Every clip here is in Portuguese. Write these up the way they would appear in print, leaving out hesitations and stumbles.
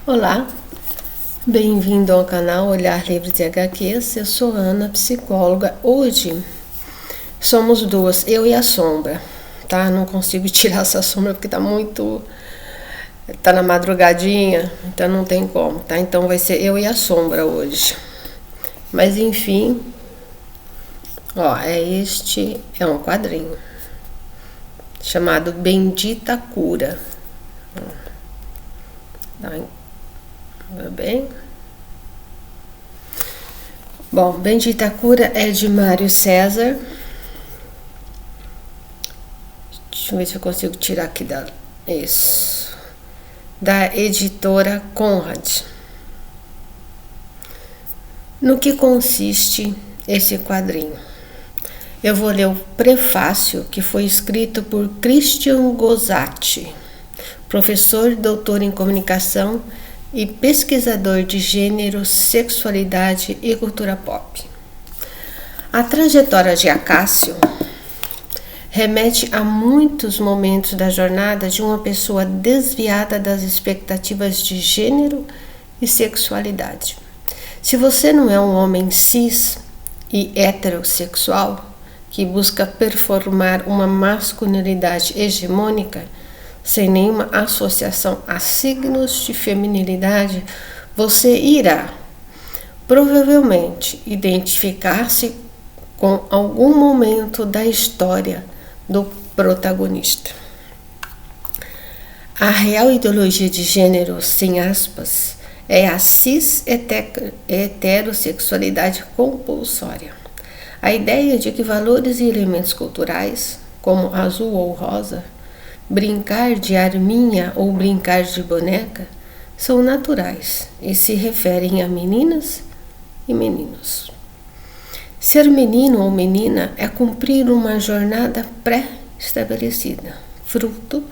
Olá, bem-vindo ao canal Olhar Livre de HQs. Eu sou Ana, psicóloga. Hoje somos duas, eu e a sombra, tá? Não consigo tirar essa sombra porque tá na madrugadinha, então não tem como, tá? Então vai ser eu e a sombra hoje. Mas enfim, ó, este é um quadrinho chamado Bendita Cura. Tá bem? Bom, Bendita Cura é de Mário César. Deixa eu ver se eu consigo tirar aqui da editora Conrad. No que consiste esse quadrinho? Eu vou ler o prefácio que foi escrito por Christian Gozatti, professor e doutor em comunicação e pesquisador de gênero, sexualidade e cultura pop. A trajetória de Acácio remete a muitos momentos da jornada de uma pessoa desviada das expectativas de gênero e sexualidade. Se você não é um homem cis e heterossexual que busca performar uma masculinidade hegemônica, sem nenhuma associação a signos de feminilidade, você irá provavelmente identificar-se com algum momento da história do protagonista. A real ideologia de gênero, sem aspas, é a cis-heterossexualidade compulsória. A ideia de que valores e elementos culturais, como azul ou rosa, brincar de arminha ou brincar de boneca, são naturais e se referem a meninas e meninos. Ser menino ou menina é cumprir uma jornada pré-estabelecida, fruto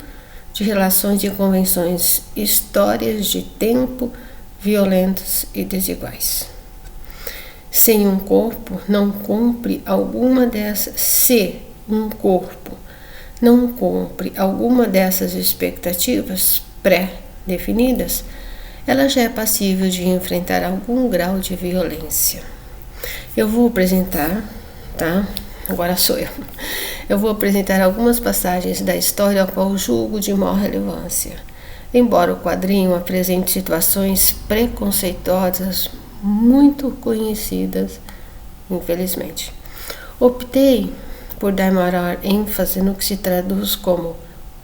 de relações e convenções, histórias de tempo violentas e desiguais. Sem um corpo, não cumpre alguma dessas. Se um corpo não cumpre alguma dessas expectativas pré-definidas, ela já é passível de enfrentar algum grau de violência. Eu vou apresentar, tá? Agora sou eu. Eu vou apresentar algumas passagens da história ao qual julgo de maior relevância. Embora o quadrinho apresente situações preconceituosas muito conhecidas, infelizmente. Optei por dar maior ênfase no que se traduz como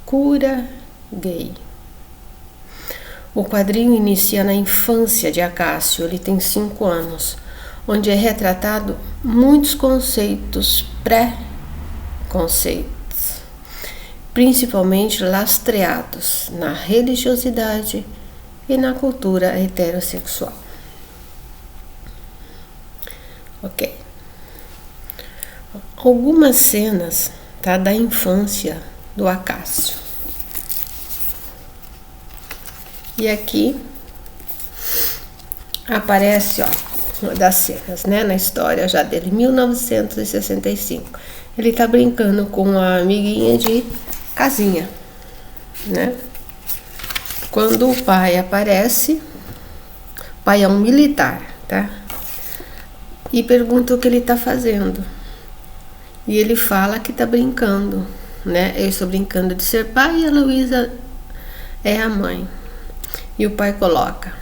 cura gay. O quadrinho inicia na infância de Acácio, ele tem 5 anos, onde é retratado muitos conceitos pré-conceitos, principalmente lastreados na religiosidade e na cultura heterossexual. Ok. Algumas cenas, tá, da infância do Acácio. E aqui aparece, ó, uma das cenas, né, na história já dele, 1965. Ele tá brincando com a amiguinha de casinha, né? Quando o pai aparece, o pai é um militar, tá? E pergunta o que ele tá fazendo. E ele fala que tá brincando, né? Eu estou brincando de ser pai e a Luísa é a mãe. E o pai coloca: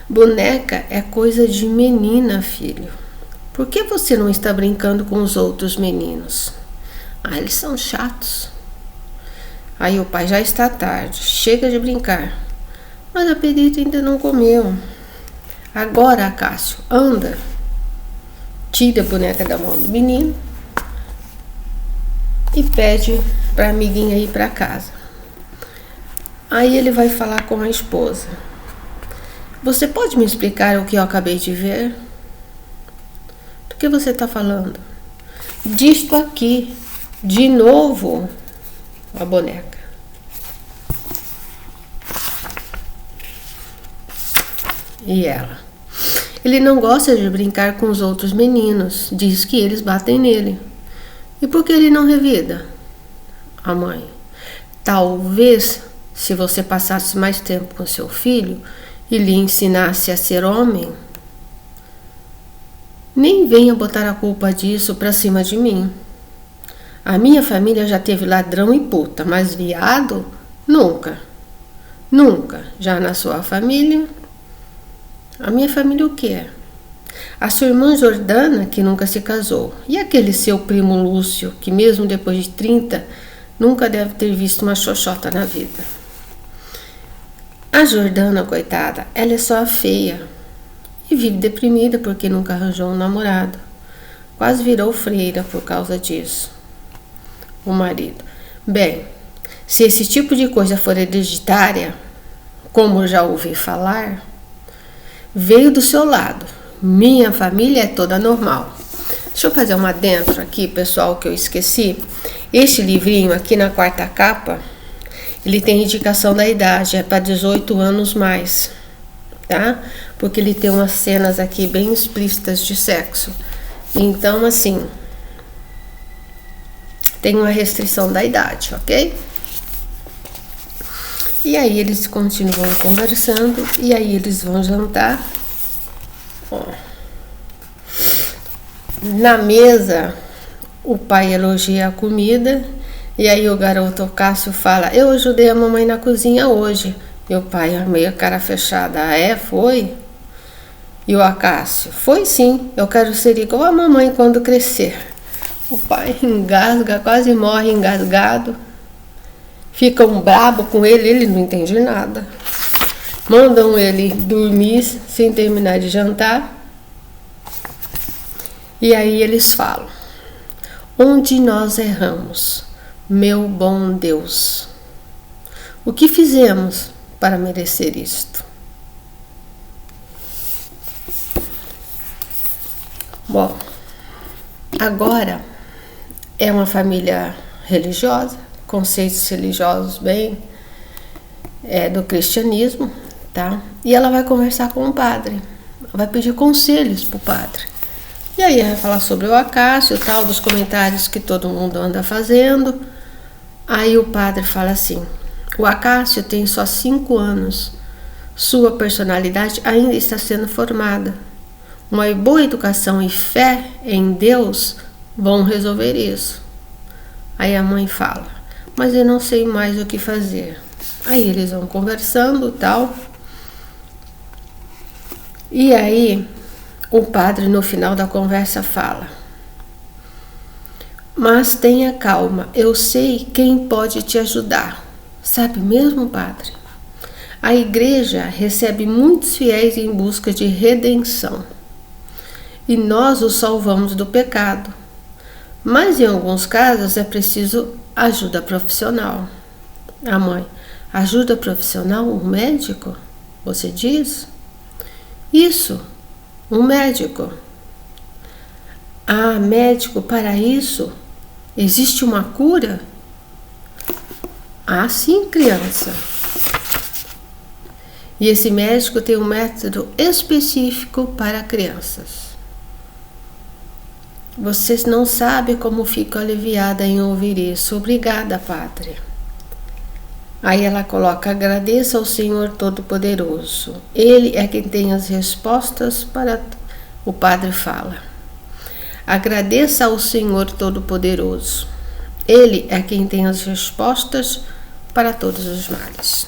boneca é coisa de menina, filho. Por que você não está brincando com os outros meninos? Ah, eles são chatos. Aí o pai: já está tarde, chega de brincar. Mas a Pedrita ainda não comeu. Agora, Acácio, anda. Tira a boneca da mão do menino e pede para a amiguinha ir para casa. Aí ele vai falar com a esposa: você pode me explicar o que eu acabei de ver? Do que você está falando? Disto aqui, de novo, a boneca. E ela: ele não gosta de brincar com os outros meninos, diz que eles batem nele. E por que ele não revida? A mãe: talvez, se você passasse mais tempo com seu filho, e lhe ensinasse a ser homem, nem venha botar a culpa disso pra cima de mim. A minha família já teve ladrão e puta, mas viado, nunca. Nunca. Já na sua família, a minha família o quê? A sua irmã Jordana, que nunca se casou. E aquele seu primo Lúcio, que mesmo depois de 30, nunca deve ter visto uma xoxota na vida. A Jordana, coitada, ela é só feia e vive deprimida porque nunca arranjou um namorado. Quase virou freira por causa disso. O marido. Bem, se esse tipo de coisa for hereditária, como já ouvi falar, veio do seu lado. Minha família é toda normal. Deixa eu fazer uma adentro aqui, pessoal, que eu esqueci. Este livrinho aqui na quarta capa, ele tem indicação da idade, é para 18 anos mais, tá? Porque ele tem umas cenas aqui bem explícitas de sexo. Então, assim, tem uma restrição da idade, ok? E aí eles continuam conversando, e aí eles vão jantar. Ó. Na mesa, o pai elogia a comida, e aí o garoto Cássio fala, eu ajudei a mamãe na cozinha hoje. E o pai, meio cara fechada, foi? E o Acácio, foi sim, eu quero ser igual a mamãe quando crescer. O pai engasga, quase morre engasgado. Ficam brabo com ele, ele não entende nada. Mandam ele dormir sem terminar de jantar. E aí eles falam, onde nós erramos, meu bom Deus? O que fizemos para merecer isto? Bom, agora é uma família religiosa, conceitos religiosos bem do cristianismo, tá? E ela vai conversar com o padre, vai pedir conselhos pro padre. E aí vai falar sobre o Acácio, tal, dos comentários que todo mundo anda fazendo. Aí o padre fala assim, o Acácio tem só 5 anos, sua personalidade ainda está sendo formada. Uma boa educação e fé em Deus vão resolver isso. Aí a mãe fala, mas eu não sei mais o que fazer. Aí eles vão conversando e tal. E aí o padre no final da conversa fala, mas tenha calma, eu sei quem pode te ajudar. Sabe mesmo, padre? A igreja recebe muitos fiéis em busca de redenção. E nós os salvamos do pecado. Mas em alguns casos é preciso ajuda profissional. A mãe, ajuda profissional? Um médico? Você diz? Isso, um médico. Ah, médico para isso? Existe uma cura? Ah, sim, criança. E esse médico tem um método específico para crianças. Vocês não sabem como fico aliviada em ouvir isso. Obrigada, padre. Aí ela coloca, agradeça ao Senhor Todo-Poderoso. Ele é quem tem as respostas para... O padre fala, agradeça ao Senhor Todo-Poderoso. Ele é quem tem as respostas para todos os males.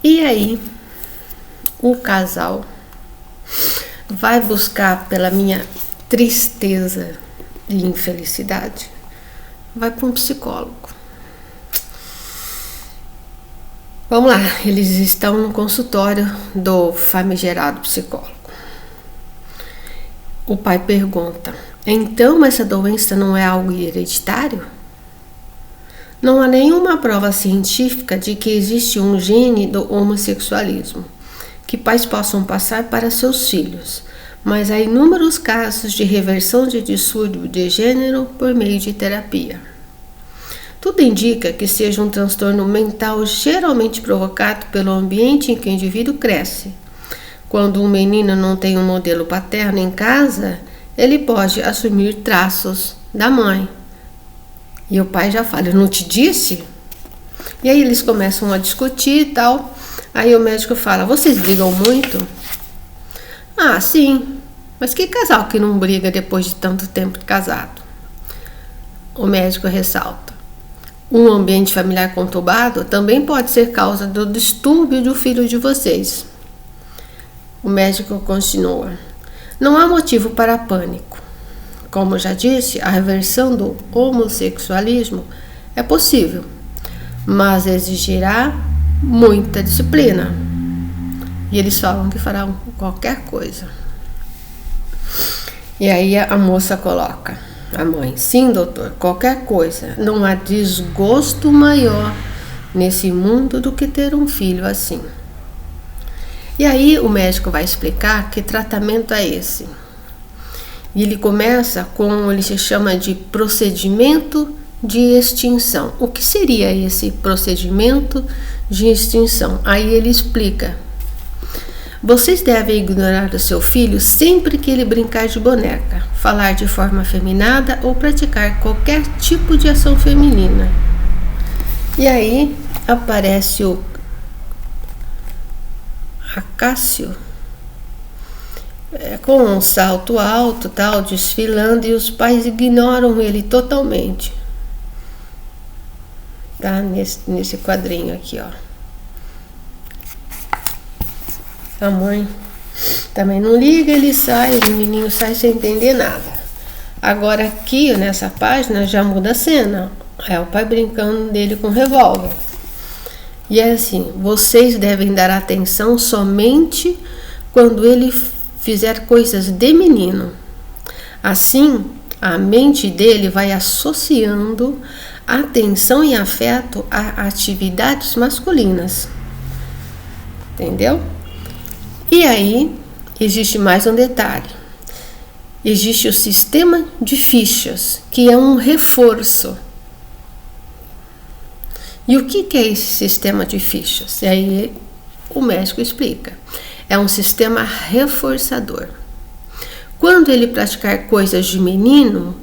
E aí, o casal vai buscar, pela minha tristeza e infelicidade, vai para um psicólogo. Vamos lá, eles estão no consultório do famigerado psicólogo. O pai pergunta, então essa doença não é algo hereditário? Não há nenhuma prova científica de que existe um gene do homossexualismo que pais possam passar para seus filhos, mas há inúmeros casos de reversão de distúrbio de gênero por meio de terapia. Tudo indica que seja um transtorno mental geralmente provocado pelo ambiente em que o indivíduo cresce. Quando um menino não tem um modelo paterno em casa, ele pode assumir traços da mãe. E o pai já fala, eu não te disse? E aí eles começam a discutir e tal. Aí o médico fala: vocês brigam muito? Ah, sim. Mas que casal que não briga depois de tanto tempo de casado? O médico ressalta: um ambiente familiar conturbado também pode ser causa do distúrbio do filho de vocês. O médico continua: não há motivo para pânico. Como já disse, a reversão do homossexualismo é possível, mas exigirá muita disciplina. E eles falam que farão qualquer coisa. E aí a moça coloca, a mãe: sim, doutor, qualquer coisa. Não há desgosto maior nesse mundo do que ter um filho assim. E aí o médico vai explicar que tratamento é esse. E ele começa com, ele se chama de procedimento de extinção. O que seria esse procedimento de extinção? Aí ele explica: vocês devem ignorar o seu filho sempre que ele brincar de boneca, falar de forma afeminada ou praticar qualquer tipo de ação feminina. E aí aparece o Acácio com um salto alto, tal, desfilando, e os pais ignoram ele totalmente. Tá? Nesse quadrinho aqui, ó. A mãe também não liga, ele sai, o menininho sai sem entender nada. Agora aqui, nessa página, já muda a cena. É o pai brincando dele com revólver. E é assim: vocês devem dar atenção somente quando ele fizer coisas de menino. Assim, a mente dele vai associando atenção e afeto a atividades masculinas. Entendeu? E aí, existe mais um detalhe. Existe o sistema de fichas, que é um reforço. E o que é esse sistema de fichas? E aí o médico explica: é um sistema reforçador. Quando ele praticar coisas de menino,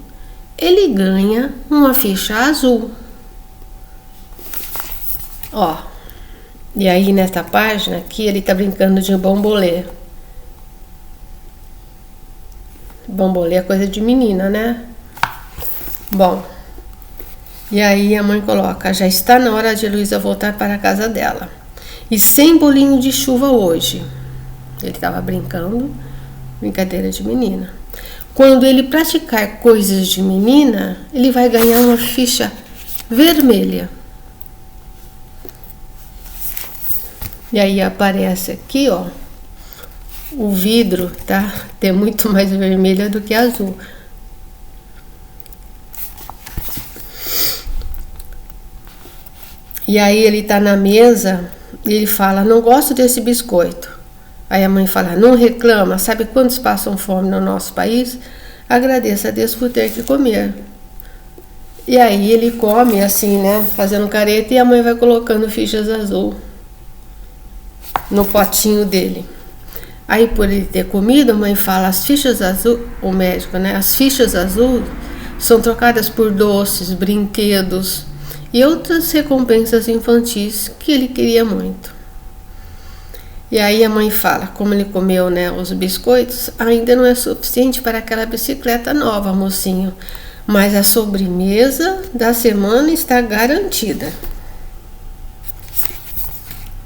ele ganha uma ficha azul. Ó, e aí nessa página aqui ele está brincando de bambolê. Bambolê é coisa de menina, né? Bom, e aí a mãe coloca: já está na hora de Heloísa voltar para a casa dela. E sem bolinho de chuva hoje. Ele estava brincando, brincadeira de menina. Quando ele praticar coisas de menina, ele vai ganhar uma ficha vermelha. E aí aparece aqui, ó, o vidro, tá? Tem muito mais vermelha do que azul. E aí ele tá na mesa e ele fala: não gosto desse biscoito. Aí a mãe fala: não reclama, sabe quantos passam fome no nosso país? Agradeça a Deus por ter que comer. E aí ele come assim, né, fazendo careta, e a mãe vai colocando fichas azul no potinho dele. Aí por ele ter comido, a mãe fala: as fichas azul, o médico, né, as fichas azul são trocadas por doces, brinquedos e outras recompensas infantis que ele queria muito. E aí a mãe fala: como ele comeu, né, os biscoitos, ainda não é suficiente para aquela bicicleta nova, mocinho, mas a sobremesa da semana está garantida.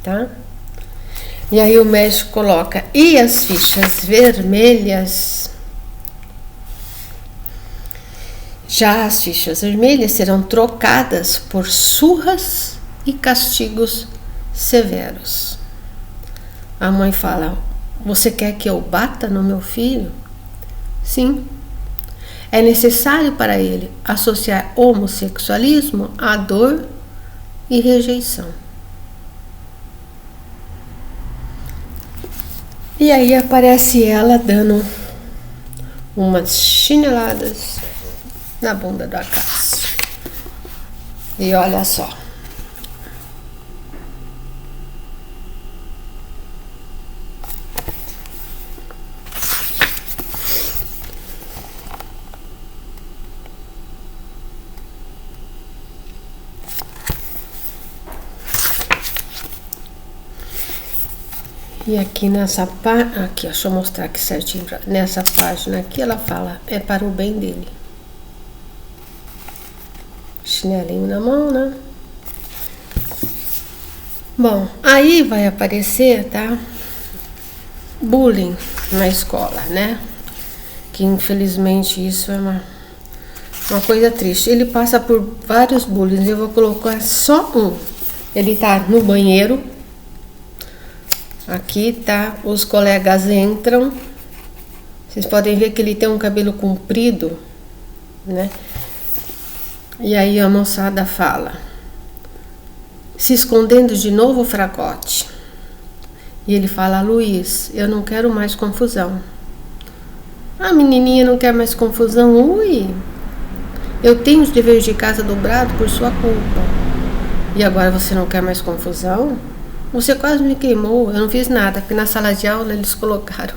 Tá? E aí o médico coloca: e as fichas vermelhas? Já as fichas vermelhas serão trocadas por surras e castigos severos. A mãe fala: você quer que eu bata no meu filho? Sim. É necessário para ele associar homossexualismo à dor e rejeição. E aí aparece ela dando umas chineladas na bunda do Acácio. E olha só. E aqui nessa página, aqui, deixa eu mostrar aqui certinho, nessa página aqui ela fala, é para o bem dele. Chinelinho na mão, né? Bom, aí vai aparecer, tá? Bullying na escola, né? Que infelizmente isso é uma coisa triste. Ele passa por vários bullying, eu vou colocar só um. Ele tá no banheiro. Aqui tá, os colegas entram. Vocês podem ver que ele tem um cabelo comprido, né? E aí a moçada fala, se escondendo de novo o fracote. E ele fala, Luiz, eu não quero mais confusão. A menininha não quer mais confusão. Ui, eu tenho os deveres de casa dobrado por sua culpa. E agora você não quer mais confusão? Você quase me queimou, eu não fiz nada, porque na sala de aula eles colocaram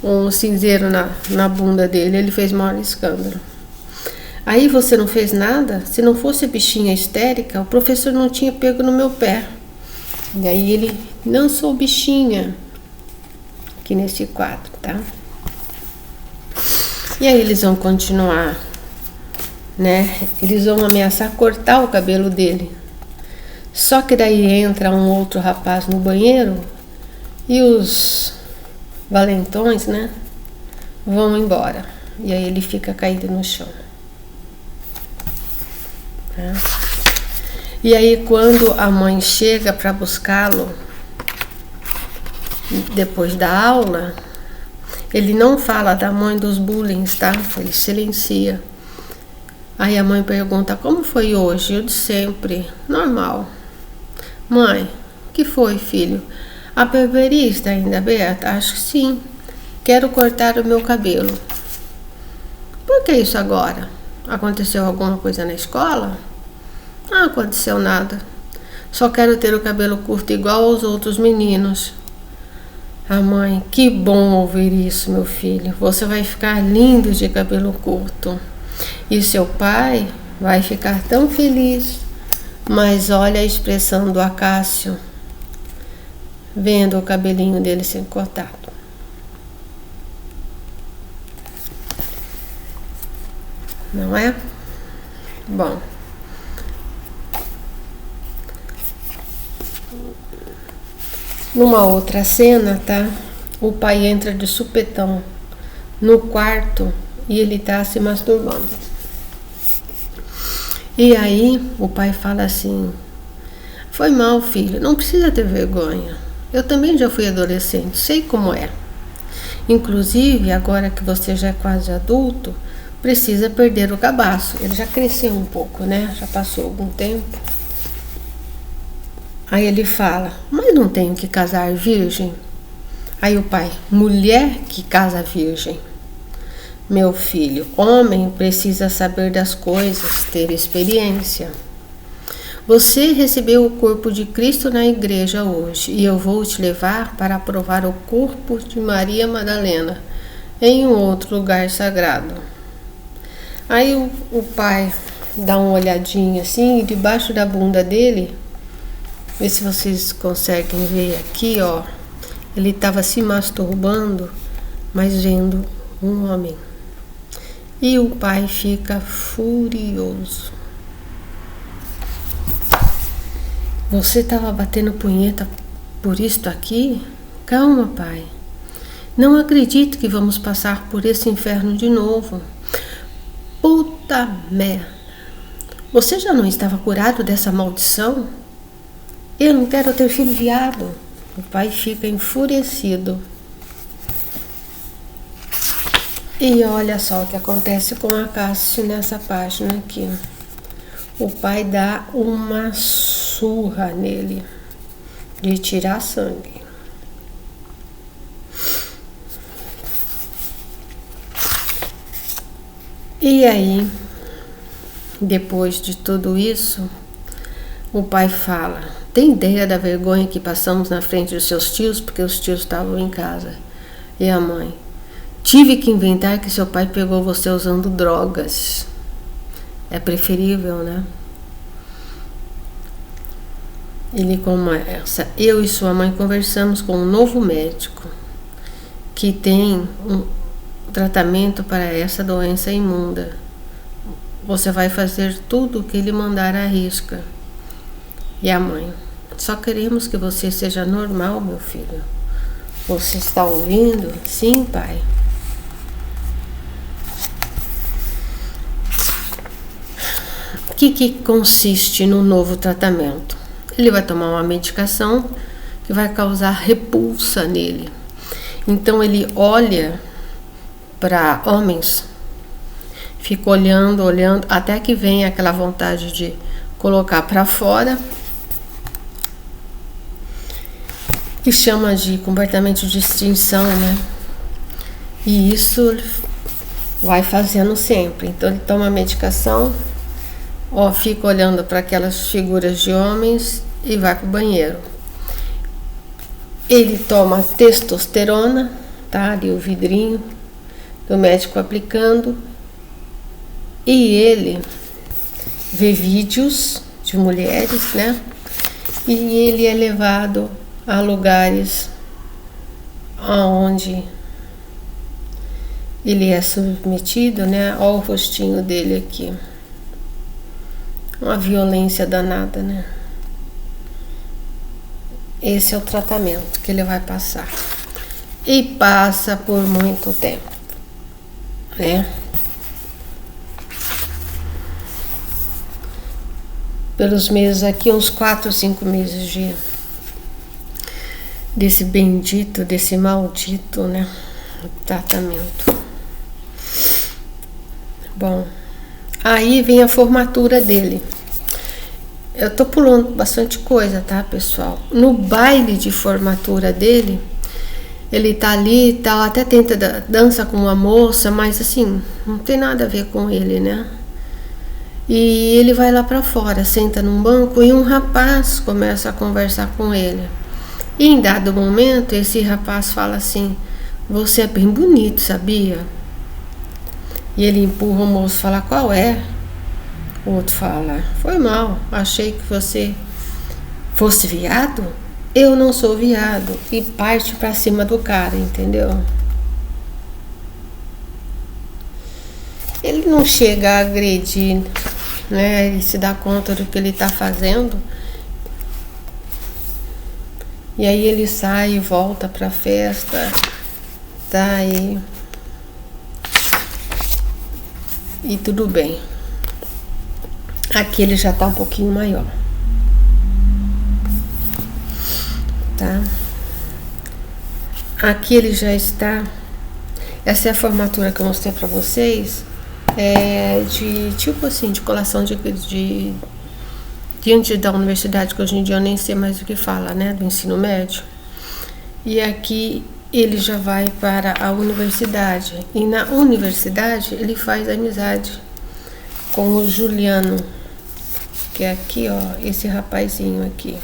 um cinzeiro na bunda dele, ele fez maior escândalo. Aí você não fez nada? Se não fosse a bichinha histérica, o professor não tinha pego no meu pé. E aí ele, não sou bichinha, aqui nesse quadro, tá? E aí eles vão continuar, né? Eles vão ameaçar cortar o cabelo dele. Só que daí entra um outro rapaz no banheiro e os valentões, né, vão embora. E aí ele fica caído no chão. Tá? E aí quando a mãe chega para buscá-lo, depois da aula, ele não fala da mãe dos bullying, tá? Ele silencia. Aí a mãe pergunta, como foi hoje? Eu de sempre, normal. Mãe, o que foi, filho? A barbearia está ainda aberta? Acho que sim. Quero cortar o meu cabelo. Por que isso agora? Aconteceu alguma coisa na escola? Não aconteceu nada. Só quero ter o cabelo curto igual aos outros meninos. A mãe, que bom ouvir isso, meu filho. Você vai ficar lindo de cabelo curto. E seu pai vai ficar tão feliz. Mas olha a expressão do Acácio, vendo o cabelinho dele sendo cortado. Não é? Bom. Numa outra cena, tá? O pai entra de supetão no quarto e ele tá se masturbando. E aí o pai fala assim, foi mal, filho, não precisa ter vergonha. Eu também já fui adolescente, sei como é. Inclusive, agora que você já é quase adulto, precisa perder o cabaço. Ele já cresceu um pouco, né? Já passou algum tempo. Aí ele fala, mas não tenho que casar virgem? Aí o pai, mulher que casa virgem. Meu filho, homem precisa saber das coisas, ter experiência. Você recebeu o corpo de Cristo na igreja hoje e eu vou te levar para provar o corpo de Maria Madalena em um outro lugar sagrado. Aí o pai dá uma olhadinha assim, e debaixo da bunda dele, vê se vocês conseguem ver aqui, ó, ele estava se masturbando, mas vendo um homem. E o pai fica furioso. Você estava batendo punheta por isto aqui? Calma, pai. Não acredito que vamos passar por esse inferno de novo. Puta merda. Você já não estava curado dessa maldição? Eu não quero ter filho viado. O pai fica enfurecido. E olha só o que acontece com a Acácio nessa página aqui. O pai dá uma surra nele, de tirar sangue. E aí, depois de tudo isso, o pai fala, tem ideia da vergonha que passamos na frente dos seus tios, porque os tios estavam em casa. E a mãe, tive que inventar que seu pai pegou você usando drogas. É preferível, né? Ele começa: eu e sua mãe conversamos com um novo médico que tem um tratamento para essa doença imunda. Você vai fazer tudo o que ele mandar à risca. E a mãe: só queremos que você seja normal, meu filho. Você está ouvindo? Sim, pai. O que consiste no novo tratamento? Ele vai tomar uma medicação que vai causar repulsa nele. Então ele olha para homens, fica olhando, até que vem aquela vontade de colocar para fora, que chama de comportamento de extinção, né? E isso vai fazendo sempre. Então ele toma a medicação, fica olhando para aquelas figuras de homens e vai para o banheiro. Ele toma testosterona, tá? Ali o vidrinho do médico aplicando. E ele vê vídeos de mulheres, né? E ele é levado a lugares onde ele é submetido, né? Olha o rostinho dele aqui. Uma violência danada, né? Esse é o tratamento que ele vai passar. E passa por muito tempo, né? Pelos meses aqui, uns 4 ou 5 meses desse bendito, desse maldito, né? Tratamento. Bom, aí vem a formatura dele. Eu tô pulando bastante coisa, tá, pessoal? No baile de formatura dele, ele tá ali e tal, até tenta dança com uma moça, mas assim, não tem nada a ver com ele, né? E ele vai lá pra fora, senta num banco e um rapaz começa a conversar com ele. E em dado momento, esse rapaz fala assim: você é bem bonito, sabia? E ele empurra o moço e fala: qual é? O outro fala: foi mal, achei que você fosse viado. Eu não sou viado. E parte pra cima do cara, entendeu? Ele não chega a agredir, né? Ele se dá conta do que ele tá fazendo. E aí ele sai e volta pra festa, tá? E tudo bem. Aqui ele já tá um pouquinho maior, tá? Aqui ele já está. Essa é a formatura que eu mostrei pra vocês. É de tipo assim, de colação diante da universidade, que hoje em dia eu nem sei mais o que fala, né? Do ensino médio. E aqui ele já vai para a universidade. E na universidade ele faz amizade com o Juliano, que é aqui, ó, esse rapazinho aqui.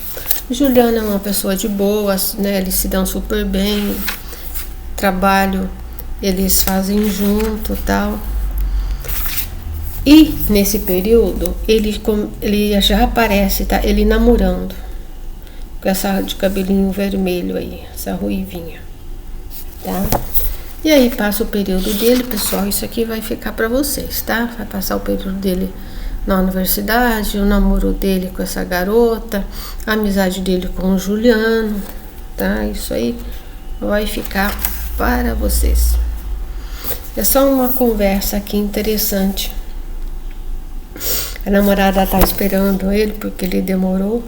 O Juliano é uma pessoa de boas, né? Eles se dão super bem. Trabalho eles fazem junto, tal. E nesse período ele já aparece, tá? Ele namorando com essa de cabelinho vermelho aí, essa ruivinha, tá? E aí passa o período dele, pessoal. Isso aqui vai ficar pra vocês, tá? Vai passar o período dele na universidade, o namoro dele com essa garota, a amizade dele com o Juliano, tá? Isso aí vai ficar para vocês. É só uma conversa aqui interessante. A namorada tá esperando ele porque ele demorou.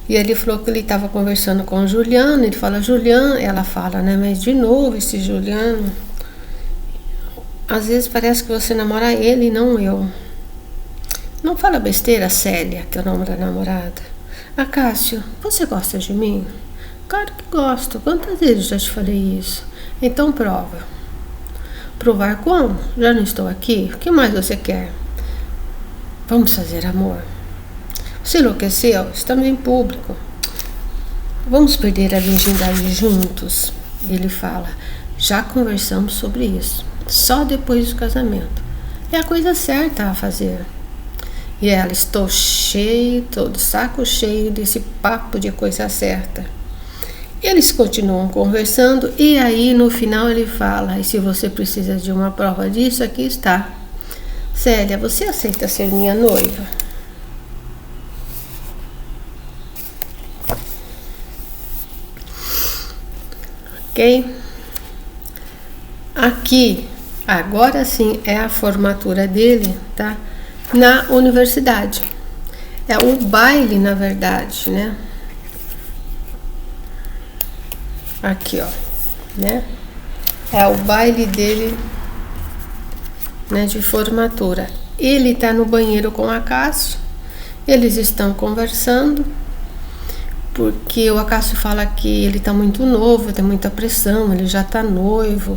E ele falou que ele estava conversando com o Juliano. Ele fala: Juliano, ela fala, né? Mas de novo esse Juliano. Às vezes parece que você namora ele e não eu. Não fala besteira, Célia, que é o nome da namorada. Cássio, você gosta de mim? Claro que gosto. Quantas vezes já te falei isso? Então prova. Provar como? Já não estou aqui? O que mais você quer? Vamos fazer amor. Você enlouqueceu? Estamos em público. Vamos perder a virgindade juntos? Ele fala: já conversamos sobre isso. Só depois do casamento. É a coisa certa a fazer. E ela, estou de saco cheio desse papo de coisa certa. Eles continuam conversando e aí no final ele fala, e se você precisa de uma prova disso, aqui está. Célia, você aceita ser minha noiva? Ok? Aqui, agora sim, é a formatura dele, tá? Na universidade. É o baile, na verdade, né? Aqui, ó, né? É o baile dele, né, de formatura. Ele tá no banheiro com a Acácio. Eles estão conversando, porque o Acácio fala que ele tá muito novo, tem muita pressão, ele já tá noivo,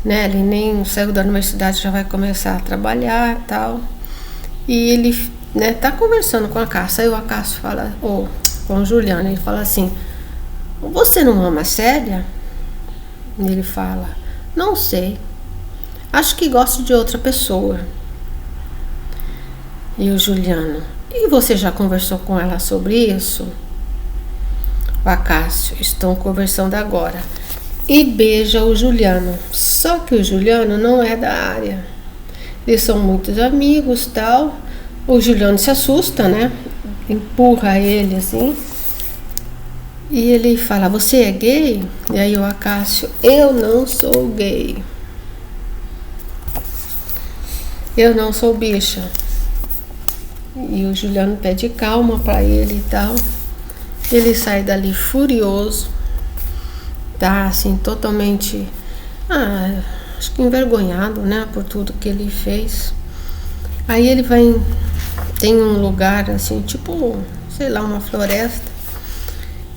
né? Ele nem saiu da universidade, já vai começar a trabalhar, tal. E ele, né, tá conversando com a Acácio. Aí o Acácio fala, ou com o Juliano, ele fala assim: você não ama a Célia? Ele fala, não sei, acho que gosto de outra pessoa. E o Juliano, e você já conversou com ela sobre isso? O Acácio, estão conversando agora. E beija o Juliano. Só que o Juliano não é da área. Eles são muitos amigos, tal. O Juliano se assusta, né? Empurra ele assim. E ele fala, você é gay? E aí o Acácio, eu não sou gay. Eu não sou bicha. E o Juliano pede calma pra ele e tal. Ele sai dali furioso. Tá assim, totalmente, acho que envergonhado, né? Por tudo que ele fez. Aí ele vai, tem um lugar assim, tipo, sei lá, uma floresta.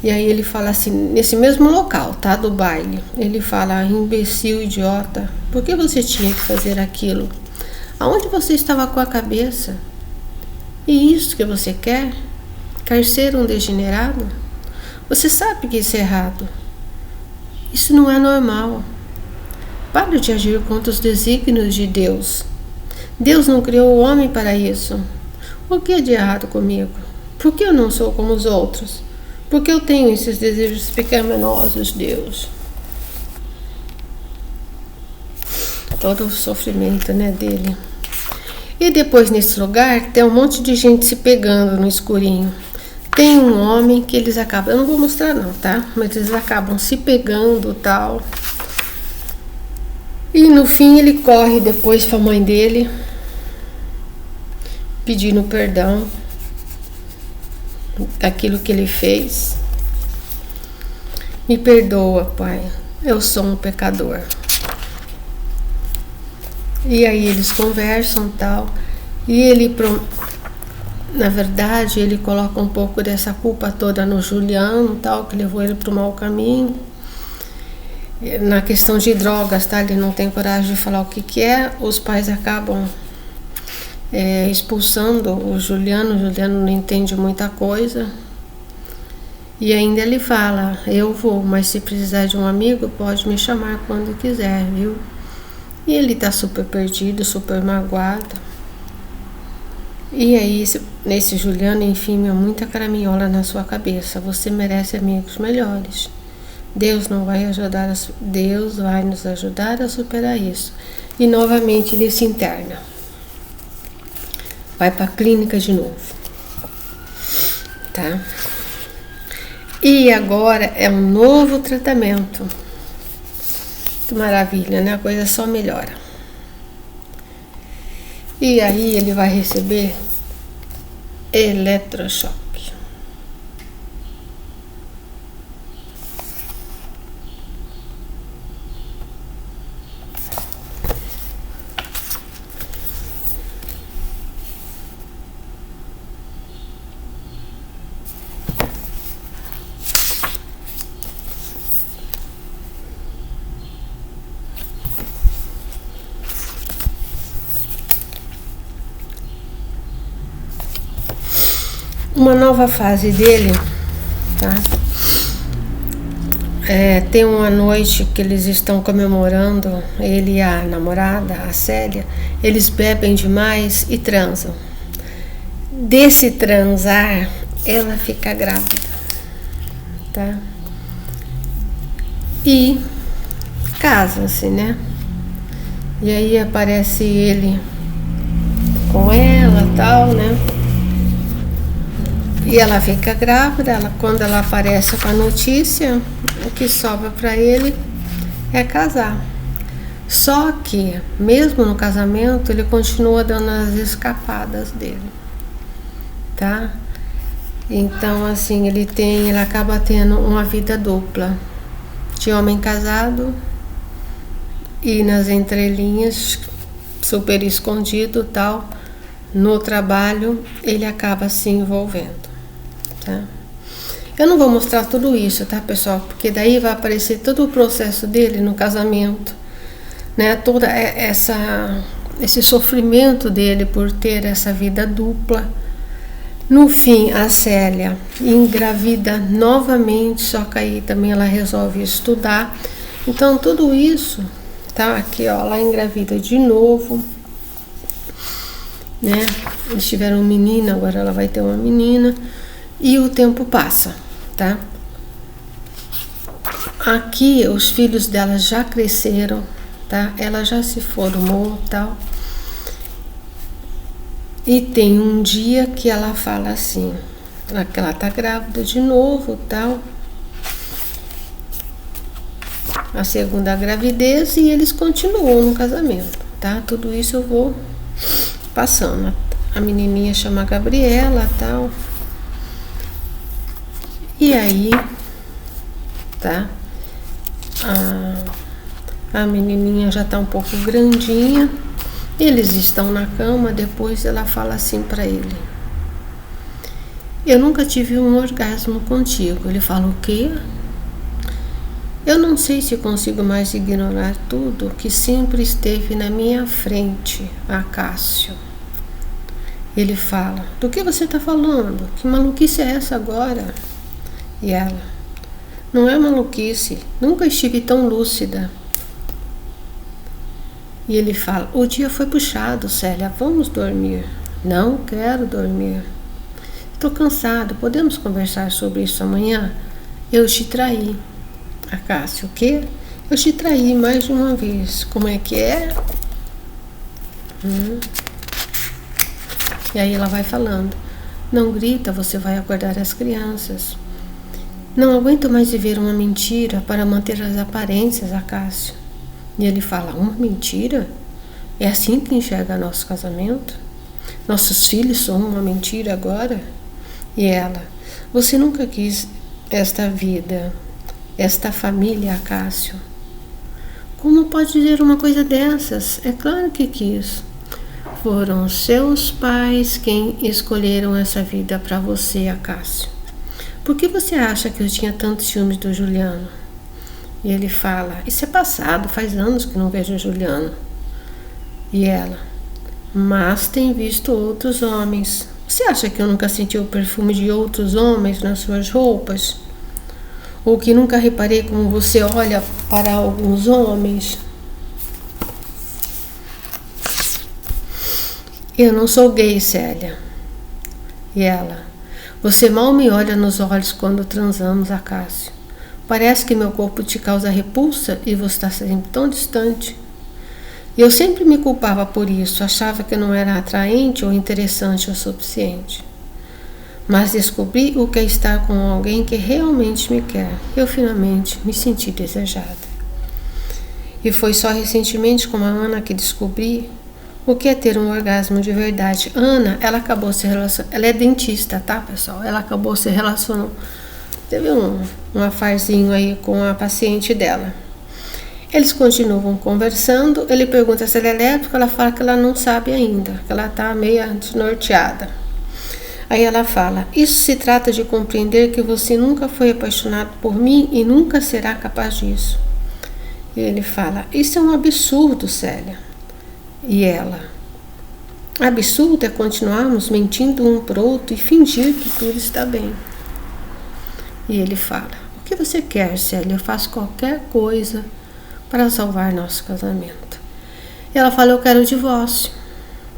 E aí ele fala assim, nesse mesmo local, tá, do baile, ele fala, imbecil, idiota, por que você tinha que fazer aquilo? Aonde você estava com a cabeça? E isso que você quer? Quer ser um degenerado? Você sabe que isso é errado. Isso não é normal. Pare de agir contra os desígnios de Deus. Deus não criou o homem para isso. O que é de errado comigo? Por que eu não sou como os outros? Porque eu tenho esses desejos pecaminosos, Deus. Todo o sofrimento, né, dele. E depois nesse lugar tem um monte de gente se pegando no escurinho. Tem um homem que eles acabam, eu não vou mostrar não, tá? Mas eles acabam se pegando, tal. E no fim ele corre depois pra mãe dele, pedindo perdão daquilo que ele fez. Me perdoa, pai, eu sou um pecador. E aí eles conversam, tal. E ele, na verdade, ele coloca um pouco dessa culpa toda no Juliano, tal, que levou ele para o mau caminho. Na questão de drogas, tá? Ele não tem coragem de falar o que é. Os pais acabam expulsando o Juliano não entende muita coisa. E ainda ele fala, eu vou, mas se precisar de um amigo, pode me chamar quando quiser, viu? E ele tá super perdido, super magoado. E aí, nesse Juliano, enfim, muita caraminhola na sua cabeça. Você merece amigos melhores. Deus vai nos ajudar a superar isso. E novamente ele se interna. Vai para a clínica de novo. Tá? E agora é um novo tratamento. Que maravilha, né? A coisa só melhora. E aí ele vai receber eletrochoque. Uma nova fase dele, tá? Tem uma noite que eles estão comemorando, ele e a namorada, a Célia, eles bebem demais e transam. Desse transar, ela fica grávida, tá? E casa-se, né? E aí aparece ele com ela, tal, né? E ela fica grávida. Quando ela aparece com a notícia, o que sobra para ele é casar. Só que, mesmo no casamento, ele continua dando as escapadas dele, tá? Então, assim, ele acaba tendo uma vida dupla, de homem casado e nas entrelinhas, super escondido, tal, no trabalho, ele acaba se envolvendo, tá? Eu não vou mostrar tudo isso, tá, pessoal? Porque daí vai aparecer todo o processo dele no casamento, né? Toda esse sofrimento dele por ter essa vida dupla. No fim, a Célia engravida novamente, só que aí também ela resolve estudar. Então, tudo isso tá aqui, ó, ela engravida de novo, né? Eles tiveram um menino, agora ela vai ter uma menina. E o tempo passa, tá? Aqui, os filhos dela já cresceram, tá? Ela já se formou, tal. E tem um dia que ela fala assim, que ela tá grávida de novo, tal. A segunda gravidez, e eles continuam no casamento, tá? Tudo isso eu vou passando. A menininha chama Gabriela, tal. E aí, tá? A menininha já tá um pouco grandinha. Eles estão na cama. Depois ela fala assim pra ele: eu nunca tive um orgasmo contigo. Ele fala: o quê? Eu não sei se consigo mais ignorar tudo que sempre esteve na minha frente, Acácio. Ele fala: do que você tá falando? Que maluquice é essa agora? E ela: não é maluquice, nunca estive tão lúcida. E ele fala: o dia foi puxado, Célia, vamos dormir. Não quero dormir. Estou cansado, podemos conversar sobre isso amanhã? Eu te traí. Acácio: o quê? Eu te traí mais de uma vez. Como é que é? E aí ela vai falando: não grita, você vai acordar as crianças. Não aguento mais viver uma mentira para manter as aparências, Acácio. E ele fala: uma mentira? É assim que enxerga nosso casamento? Nossos filhos são uma mentira agora? E ela: você nunca quis esta vida, esta família, Acácio. Como pode dizer uma coisa dessas? É claro que quis. Foram seus pais quem escolheram essa vida para você, Acácio. Por que você acha que eu tinha tantos ciúmes do Juliano? E ele fala: isso é passado, faz anos que não vejo o Juliano. E ela: mas tem visto outros homens. Você acha que eu nunca senti o perfume de outros homens nas suas roupas? Ou que nunca reparei como você olha para alguns homens? Eu não sou gay, Célia. E ela: você mal me olha nos olhos quando transamos, Acácio. Parece que meu corpo te causa repulsa e você está sempre tão distante. Eu sempre me culpava por isso, achava que eu não era atraente ou interessante o suficiente. Mas descobri o que é estar com alguém que realmente me quer. Eu finalmente me senti desejada. E foi só recentemente com a Ana que descobri o que é ter um orgasmo de verdade. Ana, ela acabou se relacionando. Ela é dentista, tá, pessoal? Ela acabou se relacionando. Teve um afarzinho aí com a paciente dela. Eles continuam conversando. Ele pergunta se ela é lésbica. Ela fala que ela não sabe ainda, que ela tá meio desnorteada. Aí ela fala: isso se trata de compreender que você nunca foi apaixonado por mim e nunca será capaz disso. E ele fala: isso é um absurdo, Célia. E ela: absurdo é continuarmos mentindo um pro outro e fingir que tudo está bem. E ele fala: o que você quer, Célia? Eu faço qualquer coisa para salvar nosso casamento. E ela fala: eu quero o divórcio.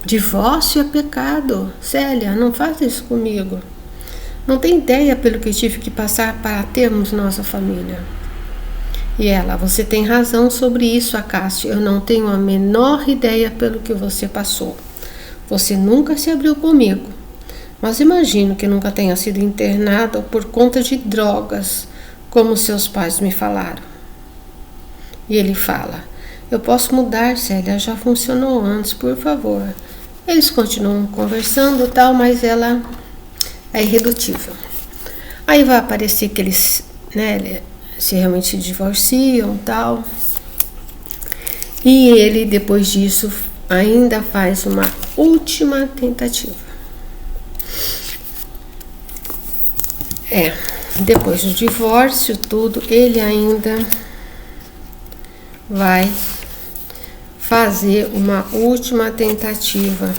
Divórcio é pecado. Célia, não faça isso comigo. Não tem ideia pelo que tive que passar para termos nossa família. E ela, você tem razão sobre isso, Acácio. Eu não tenho a menor ideia pelo que você passou. Você nunca se abriu comigo. Mas imagino que nunca tenha sido internado por conta de drogas, como seus pais me falaram. E ele fala, eu posso mudar, Célia, já funcionou antes, por favor. Eles continuam conversando e tal, mas ela é irredutível. Aí vai aparecer que eles, se realmente divorciam e tal. E ele, depois disso, ainda faz uma última tentativa. Depois do divórcio, tudo, ele ainda vai fazer uma última tentativa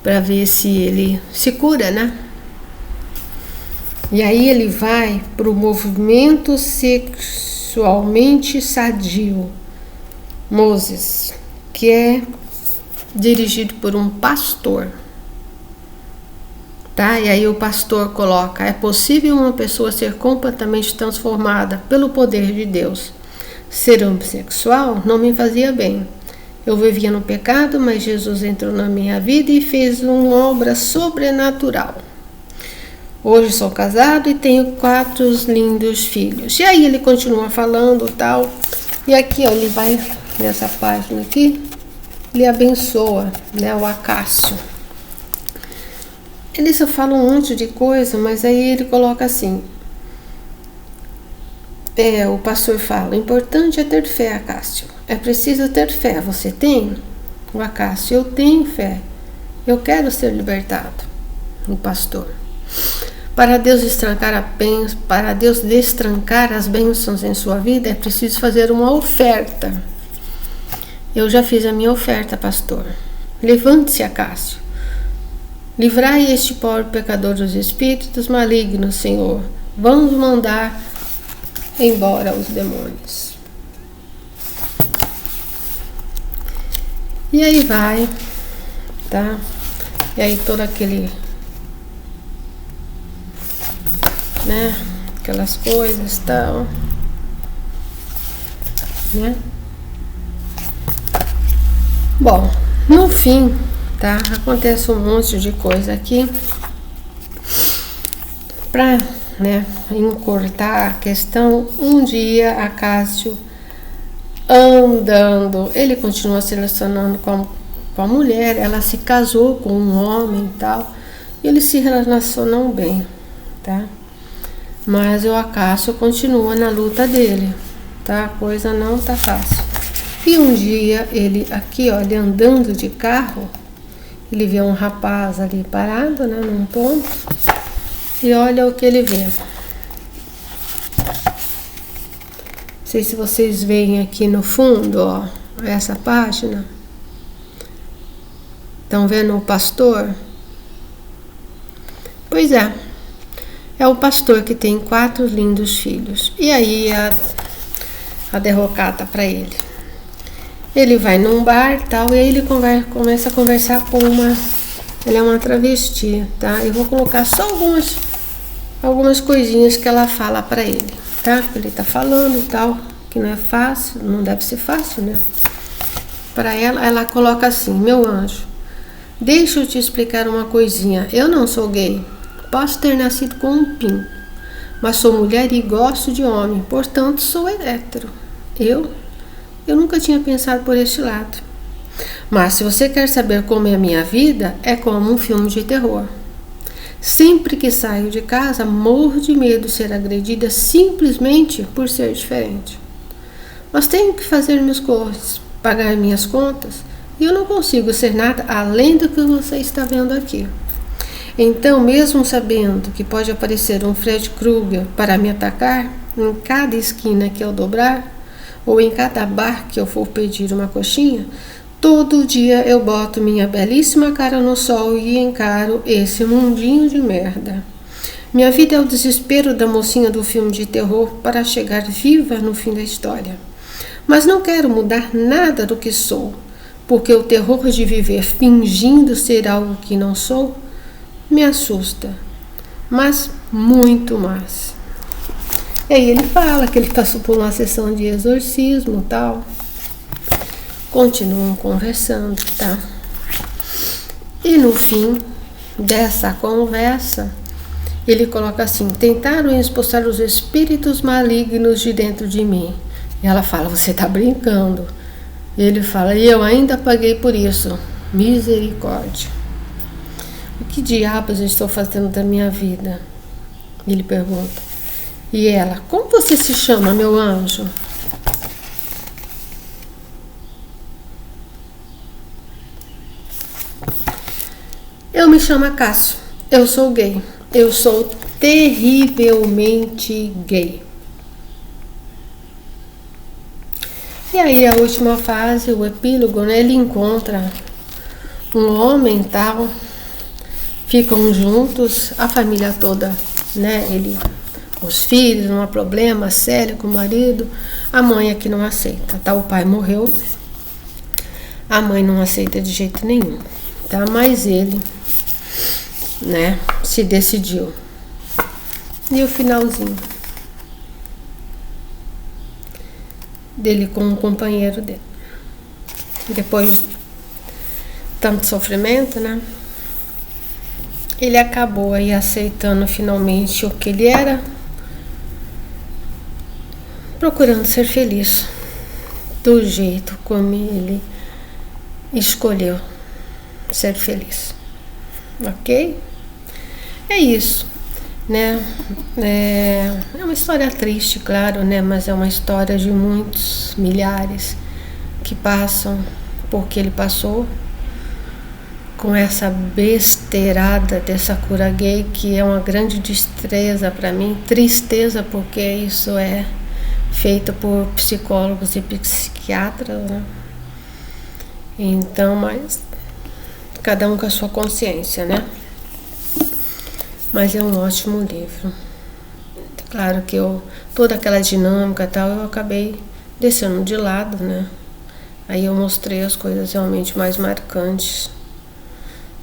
para ver se ele se cura, né? E aí ele vai para o movimento sexualmente sadio, Moses, que é dirigido por um pastor. Tá? E aí o pastor coloca, é possível uma pessoa ser completamente transformada pelo poder de Deus. Ser homossexual não me fazia bem. Eu vivia no pecado, mas Jesus entrou na minha vida e fez uma obra sobrenatural. Hoje sou casado e tenho 4 lindos filhos. E aí ele continua falando tal. E aqui, ó, ele vai nessa página aqui, ele abençoa, o Acácio. Ele só fala um monte de coisa, mas aí ele coloca assim. O pastor fala, o importante é ter fé, Acácio. É preciso ter fé. Você tem? O Acácio, eu tenho fé. Eu quero ser libertado. O pastor. Para Deus destrancar as bênçãos em sua vida, é preciso fazer uma oferta. Eu já fiz a minha oferta, pastor. Levante-se, Acácio. Livrai este pobre pecador dos espíritos malignos, Senhor. Vamos mandar embora os demônios. E aí vai, tá? E aí todo aquele, aquelas coisas tal, Bom, no fim, tá? Acontece um monte de coisa aqui pra, encurtar a questão. Um dia, Acácio andando, ele continua se relacionando com a mulher, ela se casou com um homem e tal, e eles se relacionam bem, tá? Mas o Acácio continua na luta dele, tá? A coisa não tá fácil. E um dia, ele aqui, ó, ele andando de carro, ele vê um rapaz ali parado, num ponto, e olha o que ele vê. Não sei se vocês veem aqui no fundo, ó, essa página. Estão vendo o pastor? Pois é o pastor que tem 4 lindos filhos. E aí a derrocata para ele. Ele vai num bar e tal, e aí ele começa a conversar com ele é uma travesti, tá? Eu vou colocar só algumas coisinhas que ela fala para ele, tá? Que ele tá falando e tal, que não é fácil, não deve ser fácil, né? Para ela coloca assim, meu anjo, deixa eu te explicar uma coisinha, eu não sou gay, posso ter nascido com um pinto, mas sou mulher e gosto de homem, portanto sou hétero. Eu nunca tinha pensado por este lado. Mas se você quer saber como é a minha vida, é como um filme de terror. Sempre que saio de casa, morro de medo de ser agredida simplesmente por ser diferente. Mas tenho que fazer meus coisas, pagar minhas contas, e eu não consigo ser nada além do que você está vendo aqui. Então, mesmo sabendo que pode aparecer um Fred Krueger para me atacar, em cada esquina que eu dobrar, ou em cada bar que eu for pedir uma coxinha, todo dia eu boto minha belíssima cara no sol e encaro esse mundinho de merda. Minha vida é o desespero da mocinha do filme de terror para chegar viva no fim da história. Mas não quero mudar nada do que sou. porque o terror de viver fingindo ser algo que não sou me assusta, mas muito mais. E aí ele fala que ele passou por uma sessão de exorcismo e tal. Continuam conversando, tá? E no fim dessa conversa, ele coloca assim: tentaram expulsar os espíritos malignos de dentro de mim. E ela fala: você tá brincando. E ele fala: e eu ainda paguei por isso. Misericórdia. O que diabos eu estou fazendo da minha vida? Ele pergunta. E ela: como você se chama, meu anjo? Eu me chamo Cássio. Eu sou gay. Eu sou terrivelmente gay. E aí a última fase, o epílogo, né? Ele encontra um homem e tal. Ficam juntos, a família toda, né? Os filhos, não há problema, sério com o marido. A mãe é que não aceita, tá? O pai morreu. A mãe não aceita de jeito nenhum, tá? Mas ele, né, se decidiu. E o finalzinho dele com o companheiro dele. Depois de tanto sofrimento, né? Ele acabou aí aceitando finalmente o que ele era, procurando ser feliz do jeito como ele escolheu ser feliz. Ok? É isso, né? É uma história triste, claro, né? Mas é uma história de muitos, milhares que passam por que ele passou, com essa besteirada dessa cura gay, que é uma grande tristeza para mim, tristeza, porque isso é feito por psicólogos e psiquiatras, né? Então, mas cada um com a sua consciência, né? Mas é um ótimo livro. Claro que toda aquela dinâmica e tal, eu acabei deixando de lado, né? Aí eu mostrei as coisas realmente mais marcantes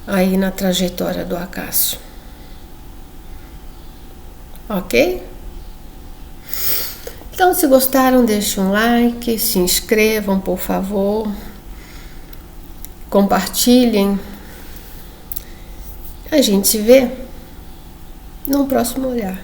aí na trajetória do Cássio. Ok? Então, se gostaram, deixem um like, se inscrevam, por favor. Compartilhem. A gente se vê no próximo olhar.